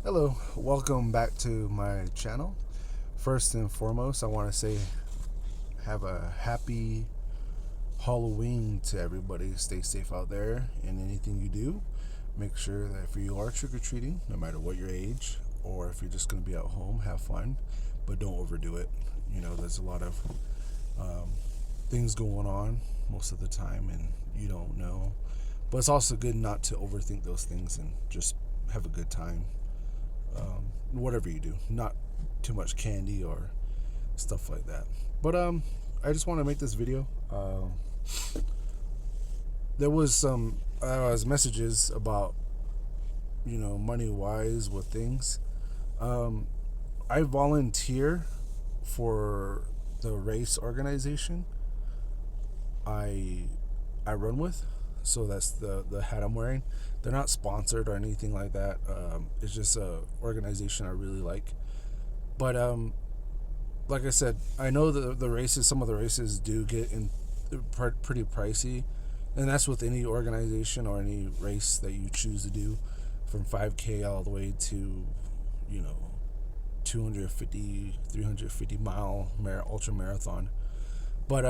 Hello, welcome back to my channel. First and foremost, I want to say have a happy Halloween to everybody. Stay safe out there in anything you do. Make sure that if you are trick or treating, no matter what your age, or if you're just going to be at home, have fun, but don't overdo it. There's a lot of um, things going on most of the time, and you don't know. But it's also good not to overthink those things and just have a good time. Whatever you do, not too much candy or stuff like that. But I just want to make this video. There was some messages about money wise with things. Um, I volunteer for the race organization I I run with. So that's the hat I'm wearing. They're not sponsored or anything like that. It's just a organization I really like. But like I said, I know the races. Some of the races do get in pretty pricey, and that's with any organization or any race that you choose to do, from 5K all the way to, you know, 250, 350 mile ultra marathon. But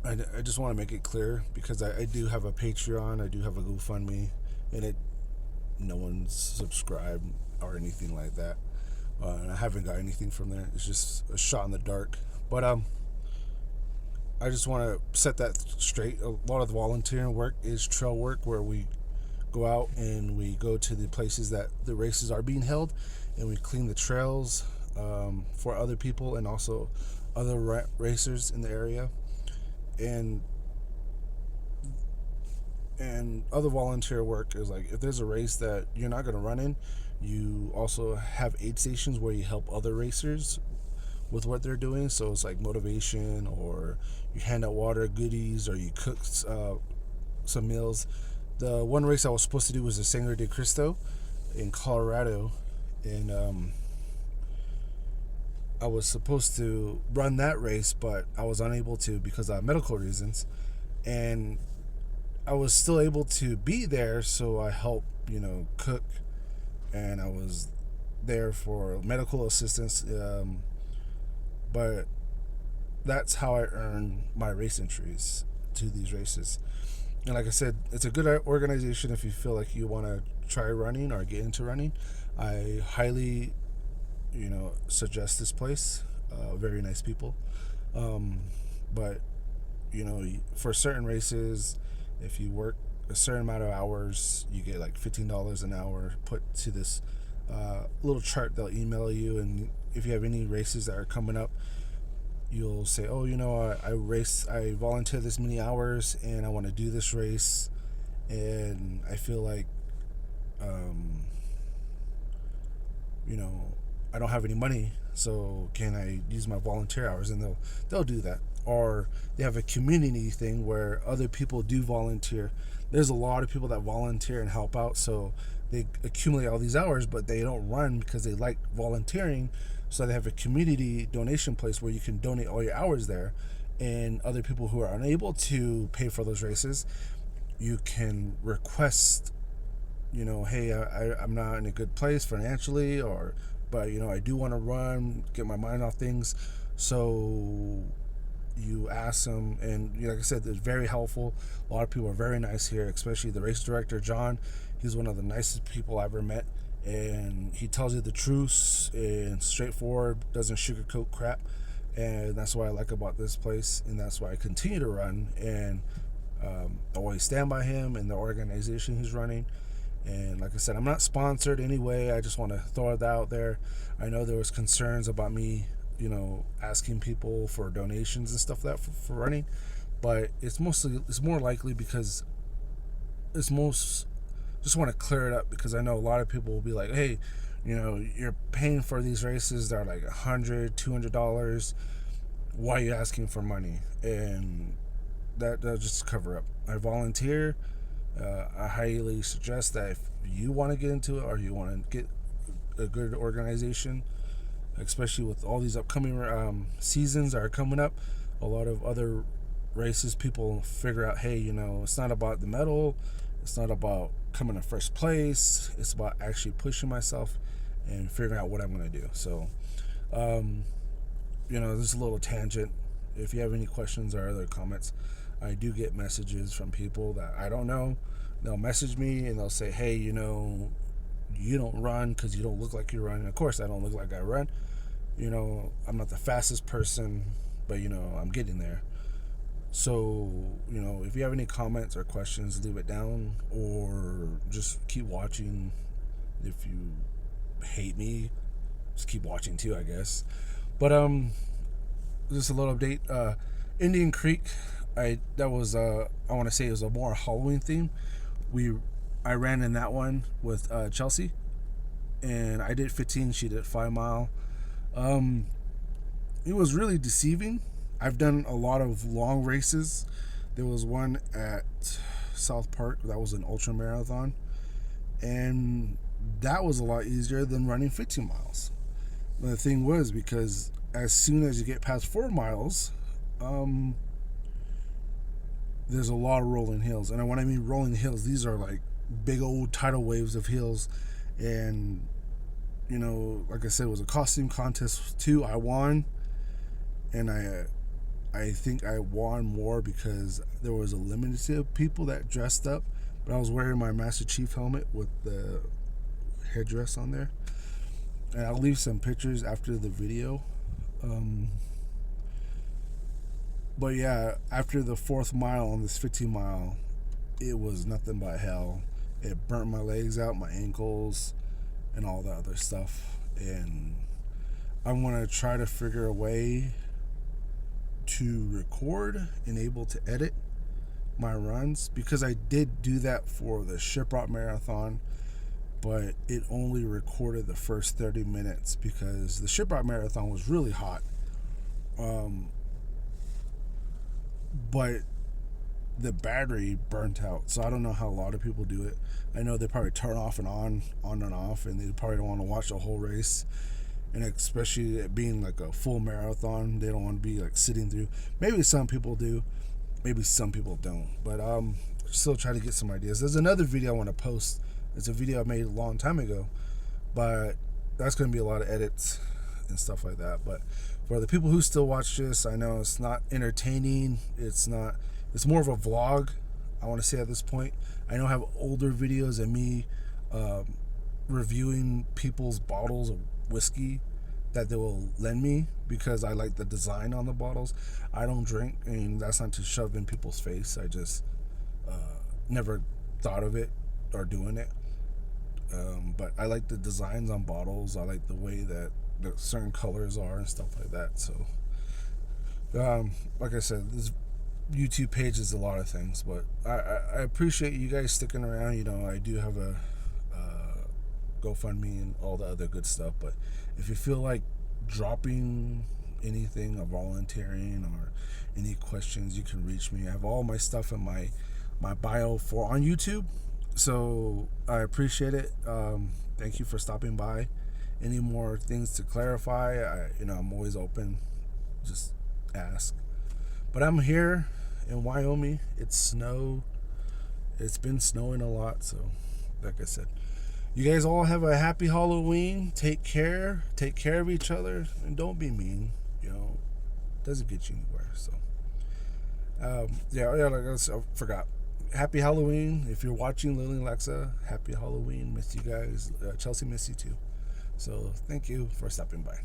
I just want to make it clear because I do have a Patreon, I do have a GoFundMe, and no one's subscribed or anything like that. And I haven't got anything from there. It's just a shot in the dark. But I just want to set that straight. A lot of the volunteering work is trail work, where we go out and we go to the places that the races are being held, and we clean the trails for other people and also other racers in the area. And other volunteer work is like, if there's a race that you're not going to run in, you also have aid stations where you help other racers with what they're doing. So it's like motivation, or you hand out water, goodies, or you cook some meals. The one race I was supposed to do was the Sangre de Cristo in Colorado, and I was supposed to run that race, but I was unable to because of medical reasons. And I was still able to be there, so I helped, cook, and I was there for medical assistance. But that's how I earn my race entries to these races. And like I said, it's a good organization if you feel like you want to try running or get into running. I highly, suggest this place. Very nice people. Um, but for certain races, if you work a certain amount of hours, you get like $15 an hour put to this little chart they'll email you. And if you have any races that are coming up, you'll say, oh, I volunteer this many hours and I want to do this race, and I feel like, um, you know, I don't have any money, so can I use my volunteer hours? And they'll do that. Or they have a community thing where other people do volunteer. There's a lot of people that volunteer and help out, so they accumulate all these hours, but they don't run because they like volunteering. So they have a community donation place where you can donate all your hours there, and other people who are unable to pay for those races, you can request, hey, I'm not in a good place financially, or but I do want to run, get my mind off things. So you ask them, and like I said, they're very helpful. A lot of people are very nice here, especially the race director, John. He's one of the nicest people I've ever met, and he tells you the truth and straightforward, doesn't sugarcoat crap. And that's what I like about this place, and that's why I continue to run, and always stand by him and the organization he's running. And like I said, I'm not sponsored anyway. I just want to throw that out there. I know there was concerns about me, asking people for donations and stuff like that for running, but it's more likely because it's most just want to clear it up, because I know a lot of people will be like, hey, you're paying for these races that are like $100, $200. Why are you asking for money? And that'll just cover up. I volunteer. I highly suggest that if you want to get into it, or you want to get a good organization, especially with all these upcoming seasons that are coming up, a lot of other races, people figure out, hey, it's not about the medal, it's not about coming to first place. It's about actually pushing myself and figuring out what I'm going to do. So, this is a little tangent. If you have any questions or other comments, I do get messages from people that I don't know. They'll message me and they'll say, hey, you don't run because you don't look like you run. And of course, I don't look like I run. I'm not the fastest person, but, I'm getting there. So, if you have any comments or questions, leave it down or just keep watching. If you hate me, just keep watching too, I guess. But, just a little update. Indian Creek, I want to say it was a more Halloween theme. I ran in that one with Chelsea, and I did 15, she did 5 mile. It was really deceiving. I've done a lot of long races. There was one at South Park that was an ultra marathon, and that was a lot easier than running 15 miles. But the thing was, because as soon as you get past 4 miles, there's a lot of rolling hills. And when I mean rolling hills, these are like big old tidal waves of hills. And, like I said, it was a costume contest too. I won. And I think I won more because there was a limited people that dressed up. But I was wearing my Master Chief helmet with the headdress on there. And I'll leave some pictures after the video. But yeah, after the 4th mile on this 15 mile, it was nothing but hell. It burnt my legs out, my ankles, and all the other stuff. And I'm going to try to figure a way to record and able to edit my runs, because I did do that for the Shiprock Marathon, but it only recorded the first 30 minutes because the Shiprock Marathon was really hot. But the battery burnt out, so I don't know how a lot of people do it. I know they probably turn off and on and off, and they probably don't want to watch the whole race. And especially it being like a full marathon, they don't want to be like sitting through. Maybe some people do, maybe some people don't. But still try to get some ideas. There's another video I want to post. It's a video I made a long time ago, but that's going to be a lot of edits and stuff like that. But for the people who still watch this, I know it's not entertaining. It's more of a vlog, I want to say at this point. I know I have older videos of me reviewing people's bottles of whiskey that they will lend me because I like the design on the bottles. I don't drink, and that's not to shove in people's face. I just never thought of it or doing it. But I like the designs on bottles. I like the way that the certain colors are and stuff like that. So, like I said, this YouTube page is a lot of things, but I appreciate you guys sticking around. I do have a GoFundMe and all the other good stuff, but if you feel like dropping anything or volunteering or any questions, you can reach me. I have all my stuff in my bio on YouTube, so I appreciate it. Thank you for stopping by. Any more things to clarify, I'm always open. Just ask. But I'm here in Wyoming. It's been snowing a lot, so like I said, you guys all have a happy Halloween. Take care of each other, and don't be mean. It doesn't get you anywhere. So I forgot. Happy Halloween. If you're watching, Lily and Alexa, happy Halloween. Miss you guys. Chelsea, miss you too. So thank you for stopping by.